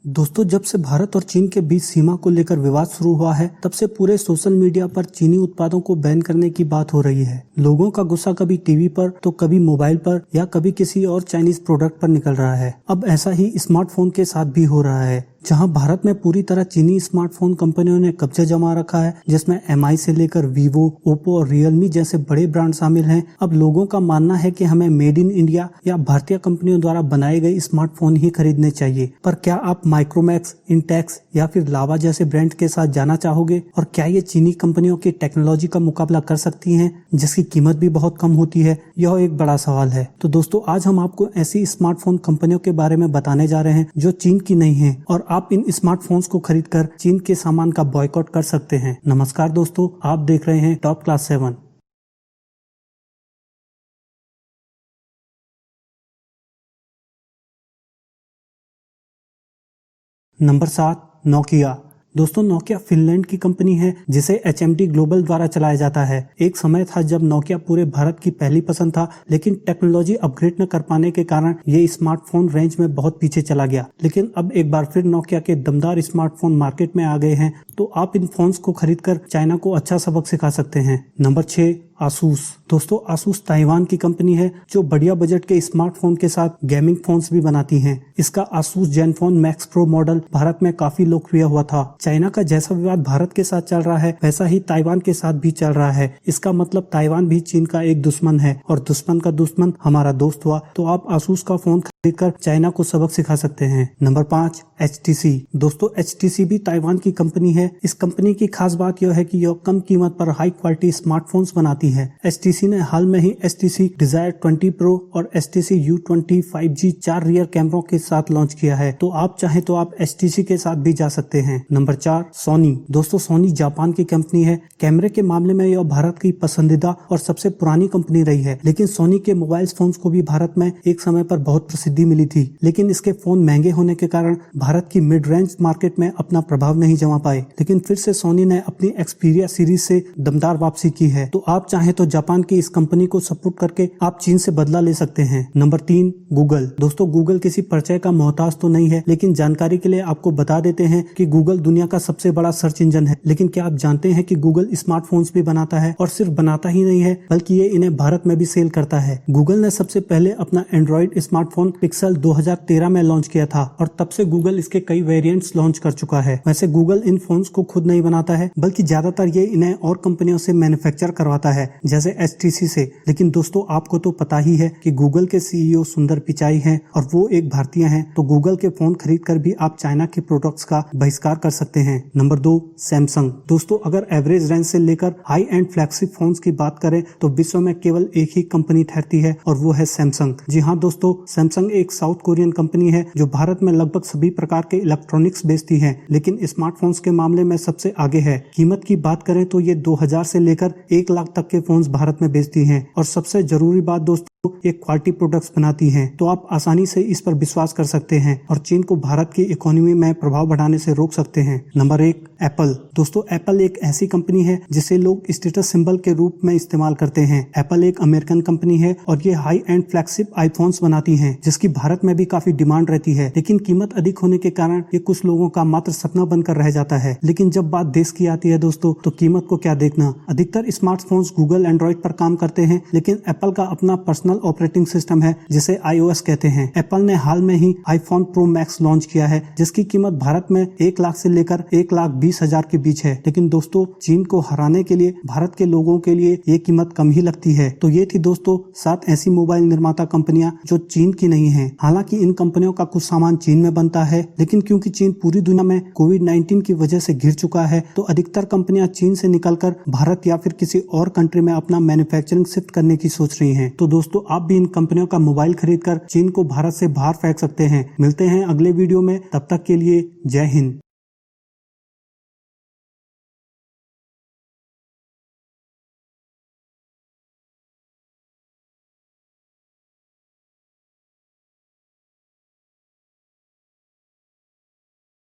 दोस्तों, जब से भारत और चीन के बीच सीमा को लेकर विवाद शुरू हुआ है, तब से पूरे सोशल मीडिया पर चीनी उत्पादों को बैन करने की बात हो रही है। लोगों का गुस्सा कभी टीवी पर तो कभी मोबाइल पर या कभी किसी और चाइनीज प्रोडक्ट पर निकल रहा है। अब ऐसा ही स्मार्टफोन के साथ भी हो रहा है, जहां भारत में पूरी तरह चीनी स्मार्टफोन कंपनियों ने कब्जा जमा रखा है, जिसमें MI से लेकर वीवो, ओप्पो और रियलमी जैसे बड़े ब्रांड शामिल हैं। अब लोगों का मानना है कि हमें मेड इन इंडिया या भारतीय कंपनियों द्वारा बनाए गए स्मार्टफोन ही खरीदने चाहिए। पर क्या आप माइक्रोमैक्स, इंटेक्स या फिर लावा जैसे ब्रांड के साथ जाना चाहोगे? और क्या ये चीनी कंपनियों की टेक्नोलॉजी का मुकाबला कर सकती हैं, जिसकी कीमत भी बहुत कम होती है? यह एक बड़ा सवाल है। तो दोस्तों, आज हम आपको ऐसी स्मार्टफोन कंपनियों के बारे में बताने जा रहे हैं जो चीन की नहीं है, और आप इन स्मार्टफोन्स को खरीदकर चीन के सामान का बॉयकॉट कर सकते हैं। नमस्कार दोस्तों, आप देख रहे हैं टॉप क्लास 7। Number 7, Nokia. दोस्तों, नोकिया फिनलैंड की कंपनी है जिसे HMD ग्लोबल द्वारा चलाया जाता है। एक समय था जब नोकिया पूरे भारत की पहली पसंद था, लेकिन टेक्नोलॉजी अपग्रेड न कर पाने के कारण ये स्मार्टफोन रेंज में बहुत पीछे चला गया। लेकिन अब एक बार फिर नोकिया के दमदार स्मार्टफोन मार्केट में आ गए हैं, तो आप इन फोन्स को खरीदकर चाइना को अच्छा सबक सिखा सकते हैं। Number 6, Asus. दोस्तों, आसूस ताइवान की कंपनी है जो बढ़िया बजट के स्मार्टफोन के साथ गेमिंग फोन्स भी बनाती हैं। इसका Asus Zenfone max pro model Bharat में काफी लोकप्रिय हुआ था। चाइना का जैसा विवाद भारत के साथ चल रहा है, वैसा ही ताइवान के साथ भी चल रहा है। इसका मतलब ताइवान भी चीन का एक दुश्मन है, और दुश्मन का दुश्मन हमारा दोस्त हुआ। तो आप आसूस का फोन खरीदकर चाइना को सबक सिखा सकते हैं। Number 5, HTC। दोस्तों, HTC भी ताइवान की कंपनी है। इस कंपनी की खास बात यह है कि यह कम कीमत पर हाई क्वालिटी स्मार्टफोन्स बनाती है। HTC ने हाल में ही HTC Desire 20 Pro और HTC U20 5G 4 रियर कैमरों के साथ लॉन्च किया है। तो आप चाहें तो आप HTC के साथ भी जा सकते हैं। नंबर 4, सोनी। दोस्तों, सोनी जापान की कंपनी है। कैमरे के मामले में यह भारत की पसंदीदा और सबसे पुरानी कंपनी रही है, लेकिन सोनी के मोबाइल फोन्स को भी भारत में एक समय पर बहुत प्रसिद्धि मिली थी। लेकिन इसके फोन महंगे होने के कारण भारत की मिड रेंज मार्केट में अपना प्रभाव नहीं जमा पाए। लेकिन फिर से सोनी ने अपनी एक्सपीरिया सीरीज से दमदार वापसी की है। तो आप चाहें तो जापान की इस कंपनी को सपोर्ट करके आप चीन से बदला ले सकते हैं। Number 3, Google. दोस्तों, गूगल किसी परिचय का मोहताज तो नहीं है, लेकिन जानकारी के लिए आपको बता देते हैं कि गूगल दुनिया का सबसे बड़ा सर्च इंजन है। लेकिन क्या आप जानते हैं कि गूगल स्मार्टफोन्स भी बनाता है, और सिर्फ बनाता ही नहीं है बल्कि ये इन्हें भारत में भी सेल करता है। गूगल ने सबसे पहले अपना एंड्रॉइड स्मार्टफोन पिक्सल 2013 में लॉन्च किया था, और तब से गूगल इसके कई वेरिएंट्स लॉन्च कर चुका है। वैसे गूगल इन फोन्स को खुद नहीं बनाता है, बल्कि ज्यादातर ये इन्हें और कंपनियों से मैन्युफैक्चर करवाता है, जैसे HTC से। लेकिन दोस्तों, आपको तो पता ही है कि गूगल के CEO सुंदर पिचाई हैं, और वो एक भारतीय हैं। तो गूगल के फोन खरीदकर भी आप चाइना के प्रोडक्ट्स का बहिष्कार कर सकते हैं। Number 2, Samsung. दोस्तों, अगर एवरेज रेंज से लेकर हाई एंड फ्लैगशिप फोन्स की बात करें तो विश्व में केवल एक ही कंपनी ठहरती है, और वो है सैमसंग। जी हाँ दोस्तों, सैमसंग एक साउथ कोरियन कंपनी है जो भारत में लगभग सभी प्रकार के इलेक्ट्रॉनिक्स बेचती है, लेकिन स्मार्टफोन्स के मामले में सबसे आगे है। कीमत की बात करें तो ये 2000 से लेकर 1 लाख तक के फोन्स भारत में बेचती हैं, और सबसे जरूरी बात दोस्तों, ये क्वालिटी प्रोडक्ट्स बनाती हैं। तो आप आसानी से इस पर विश्वास कर सकते हैं, और चीन को भारत की इकोनॉमी में प्रभाव बढ़ाने से रोक सकते हैं। Number 1, Apple. दोस्तों, एप्पल एक ऐसी कंपनी है जिसे लोग स्टेटस सिंबल के रूप में इस्तेमाल करते हैं। एप्पल एक अमेरिकन कंपनी है, और ये हाई एंड फ्लैगशिप आईफोन्स बनाती है, जिसकी भारत में भी काफी डिमांड रहती है। लेकिन कीमत अधिक होने के कारण ये कुछ लोगों का मात्र सपना बनकर रह जाता है। लेकिन जब बात देश की आती है दोस्तों, तो कीमत को क्या देखना। अधिकतर स्मार्टफोन्स गूगल एंड्रॉइड पर काम करते हैं, लेकिन एप्पल का अपना पर्सनल ऑपरेटिंग सिस्टम है जिसे iOS कहते हैं। एप्पल ने हाल में ही आईफोन प्रो मैक्स लॉन्च किया है, जिसकी कीमत भारत में 1 लाख से लेकर 1,20,000 के बीच है। लेकिन दोस्तों, चीन को हराने के लिए भारत के लोगों के लिए ये कीमत कम ही लगती है। तो ये थी दोस्तों 7 ऐसी मोबाइल निर्माता कंपनियां जो चीन की नहीं है। हालांकि इन कंपनियों का कुछ सामान चीन में बनता है, लेकिन क्योंकि चीन पूरी दुनिया में कोविड-19 की वजह से घिर चुका है, तो अधिकतर कंपनियां चीन से निकलकर भारत या फिर किसी और कंट्री में अपना मैन्युफैक्चरिंग शिफ्ट करने की सोच रही हैं। तो दोस्तों, आप भी इन कंपनियों का मोबाइल खरीदकर चीन को भारत से बाहर फेंक सकते हैं। मिलते हैं अगले वीडियो में, तब तक के लिए जय हिंद।